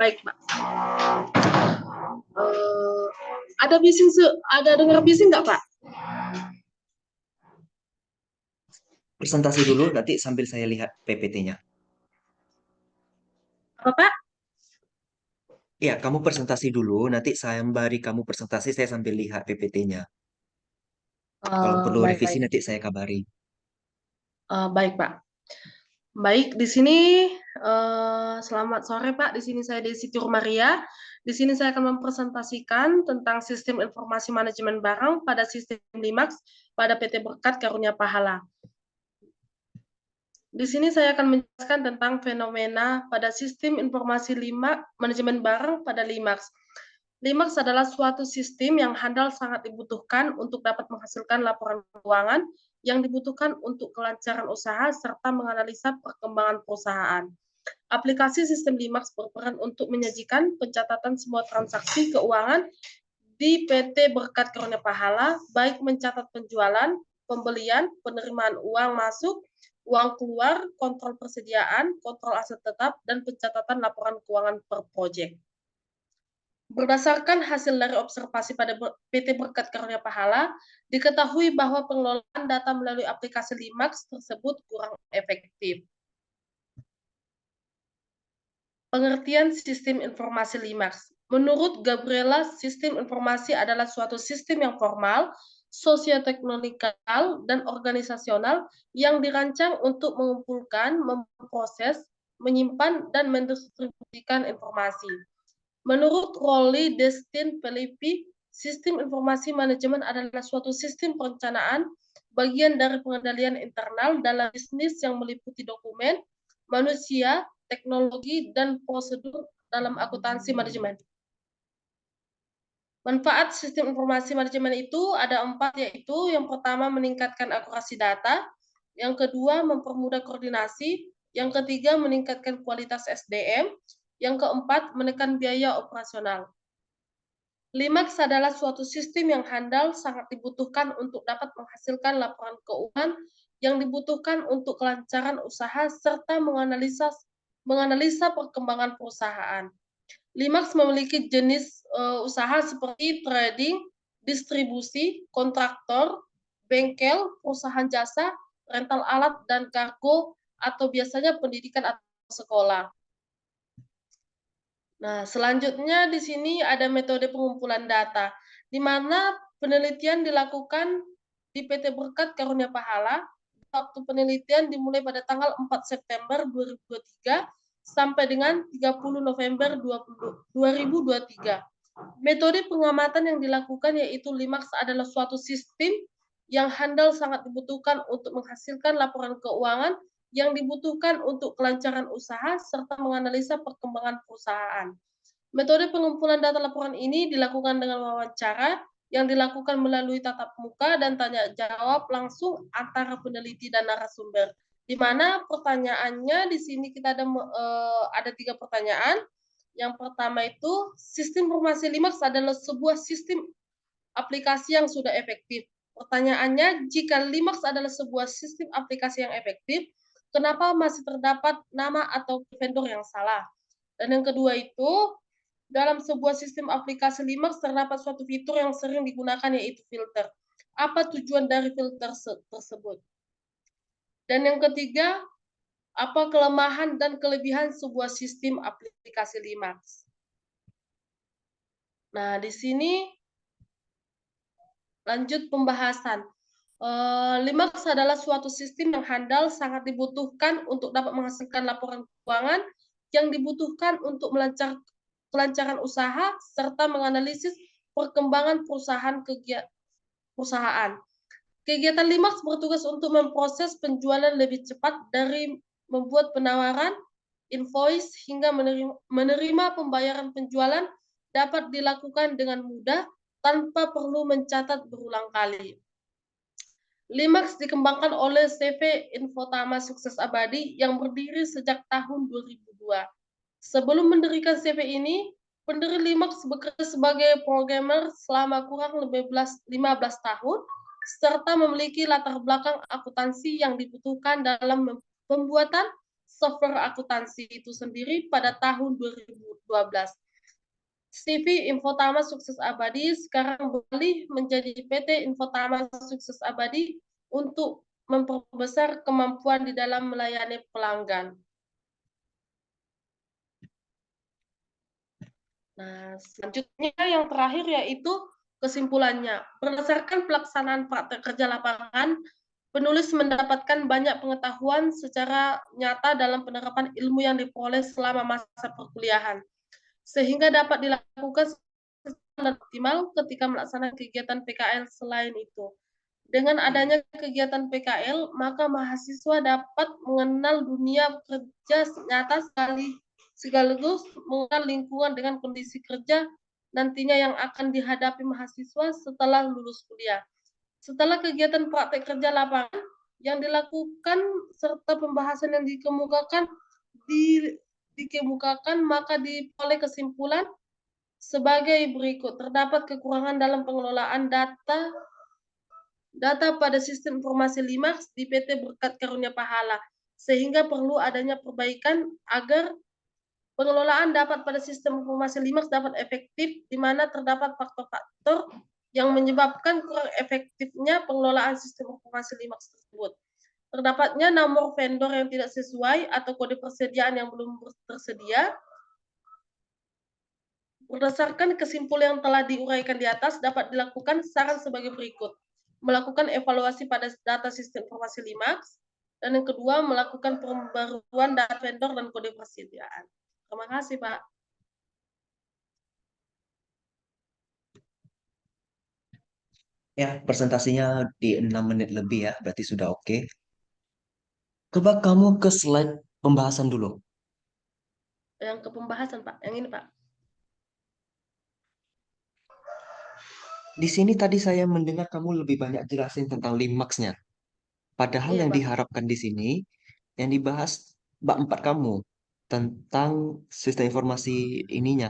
Baik, Pak. Ada bising, ada dengar bising nggak, Pak? Presentasi dulu, nanti sambil saya lihat PPT-nya. Apa, Pak? Ya, kamu presentasi dulu, nanti sembari kamu presentasi, saya sambil lihat PPT-nya. Kalau perlu Baik, revisi, baik. nanti saya kabari. Baik, Pak. Baik, di sini selamat sore, Pak. Di sini saya Desi Maria. Di sini saya akan mempresentasikan tentang sistem informasi manajemen barang pada sistem LIMAX pada PT Berkat Karunia Pahala. Di sini saya akan menjelaskan tentang fenomena pada sistem informasi manajemen barang pada LIMAX. LIMAX adalah suatu sistem yang handal sangat dibutuhkan untuk dapat menghasilkan laporan keuangan yang dibutuhkan untuk kelancaran usaha serta menganalisa perkembangan perusahaan. Aplikasi sistem LIMAX berperan untuk menyajikan pencatatan semua transaksi keuangan di PT Berkat Karunia Pahala, baik mencatat penjualan, pembelian, penerimaan uang masuk, uang keluar, kontrol persediaan, kontrol aset tetap, dan pencatatan laporan keuangan per proyek. Berdasarkan hasil dari observasi pada PT Berkat Karunia Pahala, diketahui bahwa pengelolaan data melalui aplikasi LIMAX tersebut kurang efektif. Pengertian sistem informasi LIMAX. Menurut Gabriela, sistem informasi adalah suatu sistem yang formal, sosioteknikal, dan organisasional yang dirancang untuk mengumpulkan, memproses, menyimpan, dan mendistribusikan informasi. Menurut Rolly Destin Felipi, sistem informasi manajemen adalah suatu sistem perencanaan bagian dari pengendalian internal dalam bisnis yang meliputi dokumen, manusia, teknologi, dan prosedur dalam akuntansi manajemen. Manfaat sistem informasi manajemen itu ada 4, yaitu yang pertama meningkatkan akurasi data, yang kedua mempermudah koordinasi, yang ketiga meningkatkan kualitas SDM, yang keempat menekan biaya operasional. LIMAX adalah suatu sistem yang handal sangat dibutuhkan untuk dapat menghasilkan laporan keuangan yang dibutuhkan untuk kelancaran usaha serta menganalisa perkembangan perusahaan. LIMAX memiliki jenis usaha seperti trading, distribusi, kontraktor, bengkel, perusahaan jasa, rental alat, dan kargo, atau biasanya pendidikan atau sekolah. Nah, selanjutnya di sini ada metode pengumpulan data, di mana penelitian dilakukan di PT Berkat Karunia Pahala. Waktu penelitian dimulai pada tanggal 4 September 2023 sampai dengan 30 November 2023. Metode pengamatan yang dilakukan yaitu LIMAX adalah suatu sistem yang handal sangat dibutuhkan untuk menghasilkan laporan keuangan yang dibutuhkan untuk kelancaran usaha serta menganalisa perkembangan perusahaan. Metode pengumpulan data laporan ini dilakukan dengan wawancara yang dilakukan melalui tatap muka dan tanya jawab langsung antara peneliti dan narasumber. Di mana pertanyaannya di sini kita ada 3 pertanyaan. Yang pertama itu, sistem informasi LIMAX adalah sebuah sistem aplikasi yang sudah efektif. Pertanyaannya, jika LIMAX adalah sebuah sistem aplikasi yang efektif, kenapa masih terdapat nama atau vendor yang salah? Dan yang kedua itu, dalam sebuah sistem aplikasi LIMAX terdapat suatu fitur yang sering digunakan yaitu filter. Apa tujuan dari filter tersebut? Dan yang ketiga, apa kelemahan dan kelebihan sebuah sistem aplikasi LIMAX? Nah, di sini lanjut pembahasan. LIMAX adalah suatu sistem yang handal sangat dibutuhkan untuk dapat menghasilkan laporan keuangan yang dibutuhkan untuk kelancaran usaha serta menganalisis perkembangan perusahaan. Kegiatan LIMAX bertugas untuk memproses penjualan lebih cepat dari membuat penawaran, invoice, hingga menerima pembayaran penjualan dapat dilakukan dengan mudah tanpa perlu mencatat berulang kali. LIMAX dikembangkan oleh CV Infotama Sukses Abadi yang berdiri sejak tahun 2002. Sebelum mendirikan CV ini, pendiri LIMAX bekerja sebagai programmer selama kurang lebih 15 tahun, serta memiliki latar belakang akuntansi yang dibutuhkan dalam pembuatan software akuntansi itu sendiri pada tahun 2012. CV Infotama Sukses Abadi sekarang beralih menjadi PT Infotama Sukses Abadi untuk memperbesar kemampuan di dalam melayani pelanggan. Nah, selanjutnya yang terakhir yaitu kesimpulannya. Berdasarkan pelaksanaan praktek kerja lapangan, penulis mendapatkan banyak pengetahuan secara nyata dalam penerapan ilmu yang diperoleh selama masa perkuliahan, sehingga dapat dilakukan secara optimal ketika melaksanakan kegiatan PKL selain itu. Dengan adanya kegiatan PKL, maka mahasiswa dapat mengenal dunia kerja nyata sekaligus mengenal lingkungan dengan kondisi kerja nantinya yang akan dihadapi mahasiswa setelah lulus kuliah. Setelah kegiatan praktek kerja lapangan yang dilakukan serta pembahasan yang dikemukakan maka diperoleh kesimpulan sebagai berikut. Terdapat kekurangan dalam pengelolaan data pada sistem informasi LIMAX di PT Berkat Karunia Pahala, sehingga perlu adanya perbaikan agar pengelolaan dapat pada sistem informasi LIMAX dapat efektif, di mana terdapat faktor-faktor yang menyebabkan kurang efektifnya pengelolaan sistem informasi LIMAX tersebut. Terdapatnya nomor vendor yang tidak sesuai atau kode persediaan yang belum tersedia. Berdasarkan kesimpulan yang telah diuraikan di atas, dapat dilakukan saran sebagai berikut. Melakukan evaluasi pada data sistem informasi LIMAX, dan yang kedua, melakukan pembaruan data vendor dan kode persediaan. Terima kasih, Pak. Ya, presentasinya di 6 menit lebih ya, berarti sudah oke. Coba kamu ke slide pembahasan dulu. Yang ke pembahasan, Pak. Yang ini, Pak. Di sini tadi saya mendengar kamu lebih banyak jelasin tentang limaksnya. Padahal Iya, yang Pak. diharapkan di sini, yang dibahas bab 4 kamu tentang sistem informasi ininya,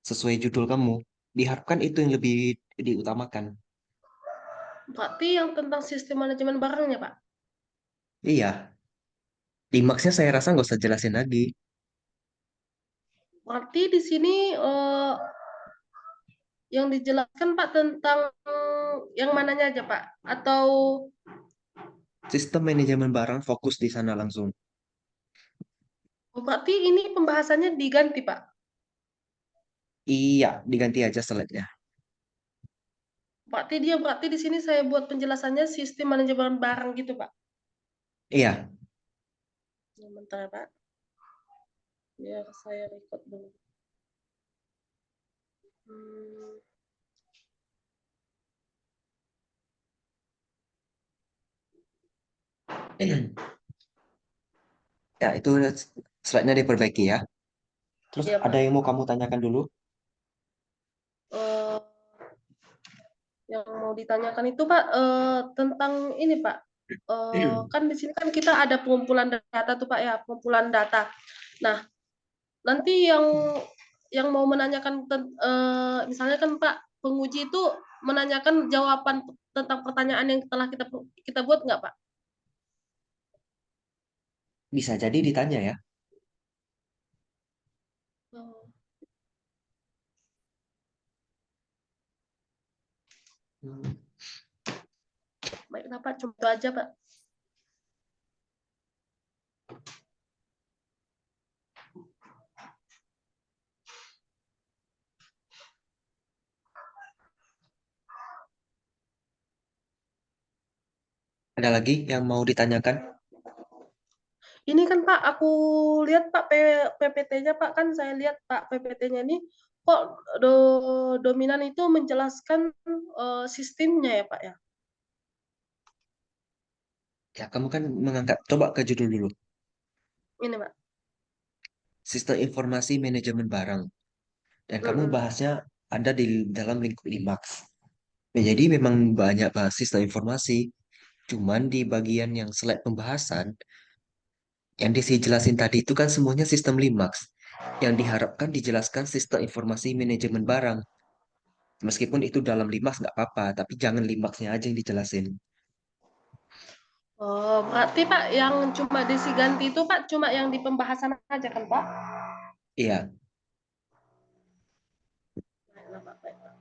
sesuai judul kamu. Diharapkan itu yang lebih diutamakan. Berarti yang tentang sistem manajemen barangnya, Pak. Iya, limaksnya saya rasa nggak usah jelasin lagi. Berarti di sini yang dijelaskan, Pak, tentang yang mananya aja, Pak? Atau Sistem manajemen barang fokus di sana langsung. berarti ini pembahasannya diganti, Pak? Iya, diganti aja slide-nya. Berarti di sini saya buat penjelasannya sistem manajemen barang gitu, Pak. Iya, Sebentar ya, Pak. Biar saya record dulu. Hmm, ya itu slide-nya diperbaiki ya. Terus iya, ada Pak. yang mau kamu tanyakan dulu? Eh, yang mau ditanyakan itu, Pak, tentang ini, Pak. Kan di sini kan kita ada pengumpulan data tuh, Pak, ya, pengumpulan data. Nah, nanti yang mau menanyakan misalnya kan, Pak, penguji itu menanyakan jawaban tentang pertanyaan yang telah kita buat nggak, Pak? Bisa jadi ditanya ya. Oh, Hmm. baiklah, Pak, coba aja, Pak. Ada lagi yang mau ditanyakan? Ini kan, Pak, aku lihat, Pak, PPT-nya, Pak, kan saya lihat, Pak, PPT-nya ini kok dominan itu menjelaskan sistemnya ya, Pak, ya? Ya, kamu kan mengangkat. Coba ke judul dulu. Ini, Pak. Sistem informasi manajemen barang. Dan kamu Mm-mm. bahasnya ada di dalam lingkup LIMAX. Ya, jadi memang banyak bahas sistem informasi. Cuman di bagian yang slide pembahasan, yang dijelasin tadi itu kan semuanya sistem LIMAX. Yang diharapkan dijelaskan sistem informasi manajemen barang. Meskipun itu dalam LIMAX nggak apa-apa, tapi jangan LIMAX-nya aja yang dijelasin. Oh, berarti Pak yang cuma Desi ganti itu Pak cuma yang di pembahasan aja kan Pak? Iya, Baiklah, Pak, baik, Pak.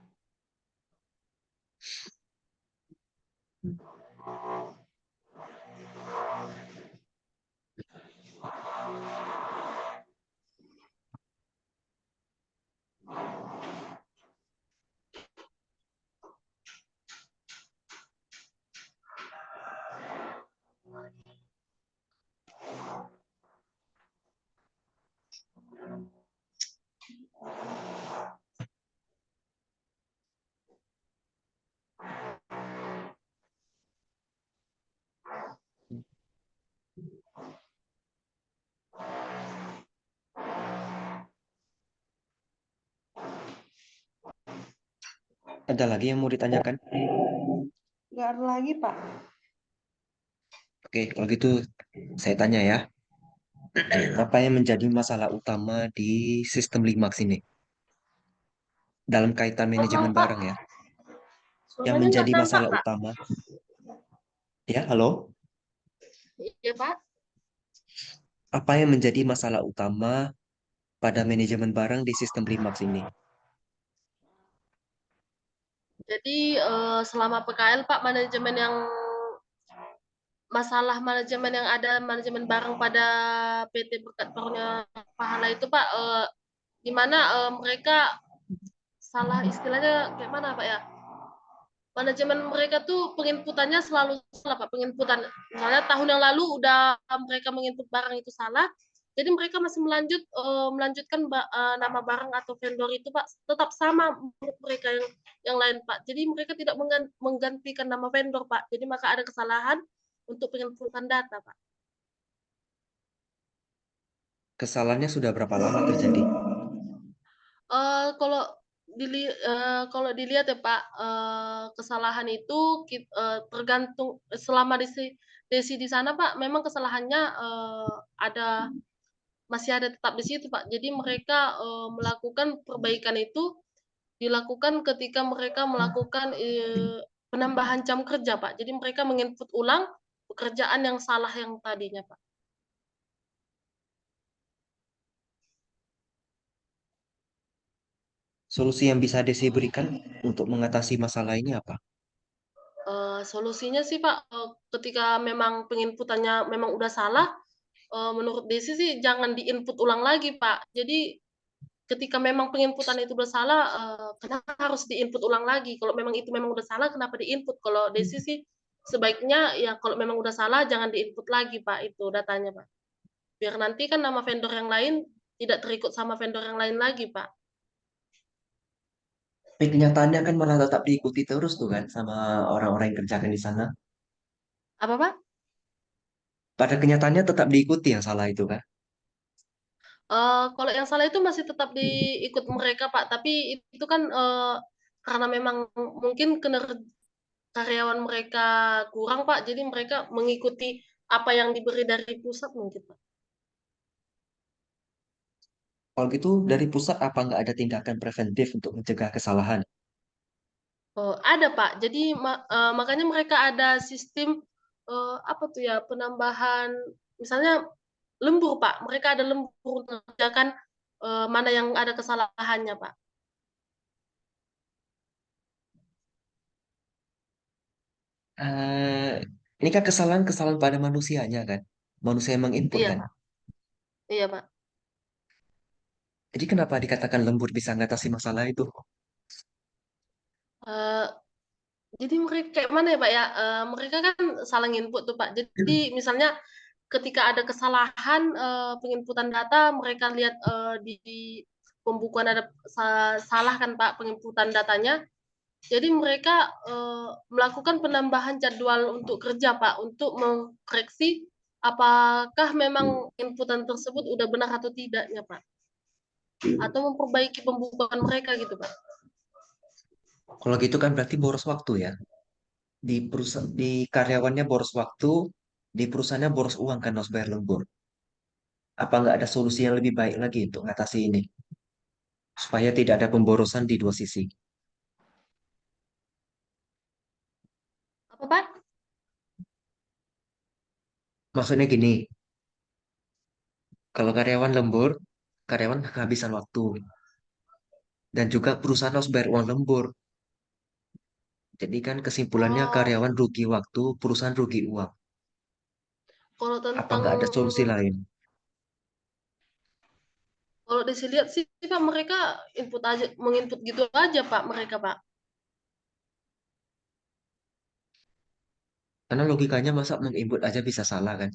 ada lagi yang mau ditanyakan? Nggak ada lagi Pak. Oke, kalau gitu saya tanya ya. Apa yang menjadi masalah utama di sistem Limax ini? Dalam kaitan Maaf manajemen Pak, barang ya. Yang suaranya nggak menjadi nampak masalah Pak. utama. Ya, halo? Iya Pak. Apa yang menjadi masalah utama pada manajemen barang di sistem Limax ini? Jadi selama PKL Pak manajemen yang masalah manajemen yang ada manajemen barang pada PT Berkat Karunia Pahala itu Pak di mana mereka salah istilahnya kayak mana Pak ya? Manajemen mereka tuh penginputannya selalu salah Pak, penginputan. Misalnya tahun yang lalu udah mereka menginput barang itu salah, jadi mereka masih melanjutkan nama barang atau vendor itu Pak tetap sama menurut mereka yang lain Pak. Jadi mereka tidak menggantikan nama vendor Pak. Jadi maka ada kesalahan untuk penginputan data Pak. Kesalahannya sudah berapa lama terjadi? Kalau kalau dilihat ya Pak, kesalahan itu tergantung selama Desi di sana Pak, memang kesalahannya, ada masih ada tetap di situ Pak. Jadi mereka, melakukan perbaikan itu dilakukan ketika mereka melakukan, penambahan jam kerja Pak. Jadi mereka menginput ulang pekerjaan yang salah yang tadinya Pak. Solusi yang bisa Desi berikan untuk mengatasi masalah ini apa? Solusinya sih Pak, ketika memang penginputannya memang udah salah, menurut Desi sih jangan di-input ulang lagi, Pak. Jadi ketika memang penginputan itu udah salah, kenapa harus di-input ulang lagi? Kalau memang itu memang udah salah, kenapa di-input? Kalau Desi sih sebaiknya ya kalau memang udah salah jangan di-input lagi, Pak, itu datanya, Pak. Biar nanti kan nama vendor yang lain tidak terikut sama vendor yang lain lagi, Pak. Tapi kenyataannya kan malah tetap diikuti terus tuh kan sama orang-orang yang kerjakan di sana. Apa, Pak? Pada kenyataannya tetap diikuti yang salah itu kan. Kalau yang salah itu masih tetap diikut mereka, Pak, tapi itu kan, karena memang mungkin karyawan mereka kurang, Pak, jadi mereka mengikuti apa yang diberi dari pusat mungkin, Pak. Kalau gitu dari pusat apa nggak ada tindakan preventif untuk mencegah kesalahan? Ada, Pak, jadi makanya mereka ada sistem, apa tuh ya, penambahan misalnya lembur, Pak, mereka ada lembur untuk mengerjakan, mana yang ada kesalahannya, Pak. Eh, ini kan kesalahan-kesalahan pada manusianya kan. Manusia yang menginput Iya, kan. Pak. Iya, Pak. Jadi kenapa dikatakan lembur bisa mengatasi masalah itu? Eee Jadi mereka kayak mana ya, Pak, ya, mereka kan salah nginput tuh, Pak. Jadi misalnya ketika ada kesalahan, penginputan data mereka lihat, di pembukuan ada salah kan, Pak, penginputan datanya. Jadi mereka, melakukan penambahan jadwal untuk kerja, Pak, untuk mengkoreksi apakah memang inputan tersebut udah benar atau tidaknya, Pak. Atau memperbaiki pembukuan mereka gitu, Pak. Kalau gitu kan berarti boros waktu ya. Di perusahaan, di karyawannya boros waktu, di perusahaannya boros uang kan harus bayar lembur. Apa nggak ada solusi yang lebih baik lagi untuk mengatasi ini? Supaya tidak ada pemborosan di dua sisi. Apa, Pak? Maksudnya gini, kalau karyawan lembur, karyawan kehabisan waktu. Dan juga perusahaan harus bayar uang lembur. Jadi kan kesimpulannya Oh, karyawan rugi waktu, perusahaan rugi uang. kalau Apa tentang nggak ada solusi lain? kalau dilihat sih Pak mereka input aja menginput gitu aja Pak mereka Pak. Karena logikanya masa menginput aja bisa salah kan?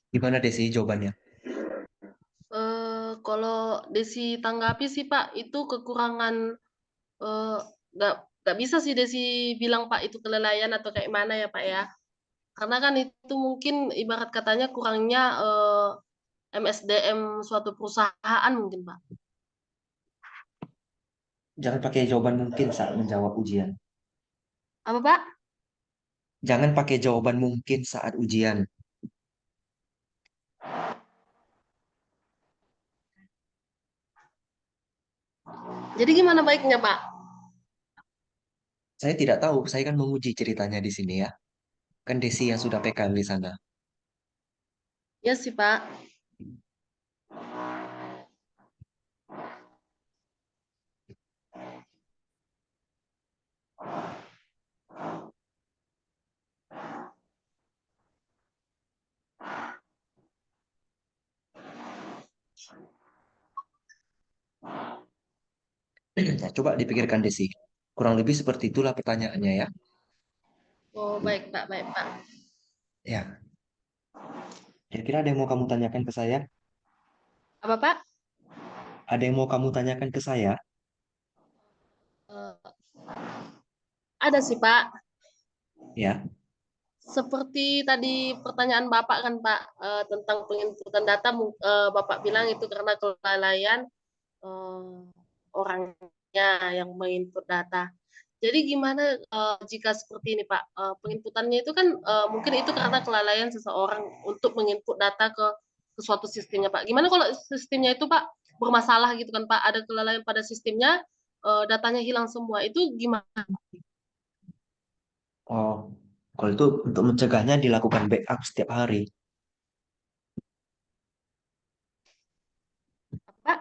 Gimana deh sih jawabannya? Kalau Desi tanggapi sih Pak itu kekurangan eh, nggak bisa sih Desi bilang Pak itu kelalaian atau kayak mana ya Pak ya. Karena kan itu mungkin ibarat katanya kurangnya MSDM suatu perusahaan mungkin Pak. Jangan pakai jawaban mungkin saat menjawab ujian. Apa Pak? Jangan pakai jawaban mungkin saat ujian. Jadi gimana baiknya Pak? Saya tidak tahu, saya kan menguji ceritanya di sini ya. Kan Desi yang sudah PKL di sana. Ya sih Pak. Nah, coba dipikirkan Desi. Kurang lebih seperti itulah pertanyaannya ya. Oh baik Pak, baik Pak. Ya, kira-kira ada yang mau kamu tanyakan ke saya? Apa Pak? Ada yang mau kamu tanyakan ke saya? Eh, ada sih Pak. Ya. Seperti tadi pertanyaan Bapak kan Pak tentang penginputan data, Bapak bilang itu karena kelalaian eh, orangnya yang menginput data. Jadi gimana jika seperti ini Pak? Penginputannya itu kan mungkin itu karena kelalaian seseorang untuk menginput data ke suatu sistemnya Pak. Gimana kalau sistemnya itu Pak bermasalah gitu kan Pak? Ada kelalaian pada sistemnya, datanya hilang semua. Itu gimana Oh, kalau itu untuk mencegahnya dilakukan backup setiap hari. Pak?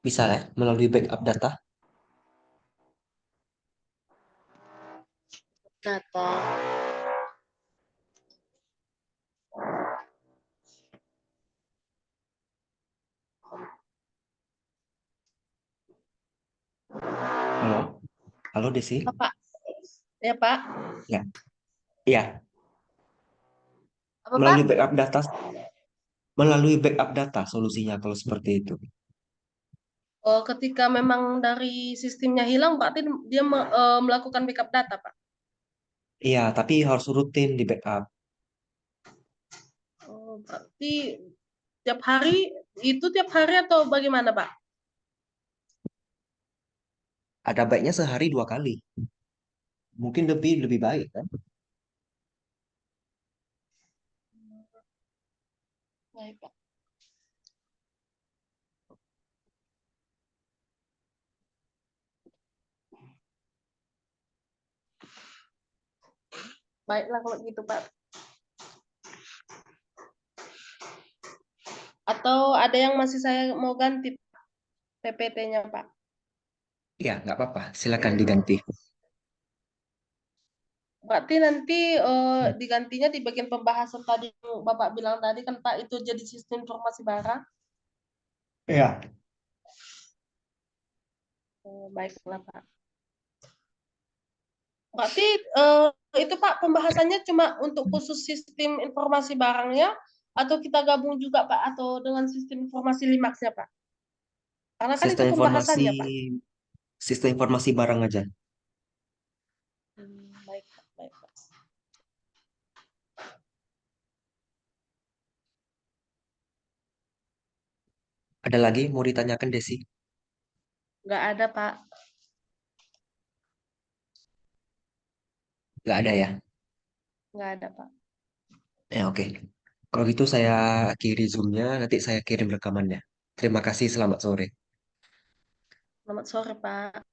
Bisa ya, melalui backup data. Data. Halo, halo Desi. Apa Pak? Ya Pak. Ya, ya, Apa Pak? melalui backup data, melalui backup data solusinya kalau seperti itu. Oh, ketika memang dari sistemnya hilang, berarti dia melakukan backup data, Pak. Iya, tapi harus rutin di backup. Oh, berarti tiap hari itu tiap hari atau bagaimana, Pak? Ada baiknya sehari 2 kali. Mungkin lebih lebih baik kan? Baik, Pak. Baiklah kalau gitu, Pak. Atau ada yang masih saya mau ganti PPT-nya, Pak? Ya, nggak apa-apa. Silakan diganti. Berarti nanti Hmm. digantinya di bagian pembahasan tadi yang Bapak bilang tadi kan Pak, itu jadi sistem informasi barang. Ya. Baiklah Pak. Berarti itu Pak pembahasannya cuma untuk khusus sistem informasi barangnya atau kita gabung juga Pak atau dengan sistem informasi limaksnya Pak? Karena kan itu Sistem informasi pembahasannya Pak. sistem informasi barang aja. Baik Pak, baik Pak. Ada lagi mau ditanyakan Desi? Nggak ada Pak, Nggak ada ya? nggak ada Pak. Ya oke. Kalau gitu saya akhiri Zoom-nya, nanti saya kirim rekamannya. Terima kasih, selamat sore. Selamat sore Pak.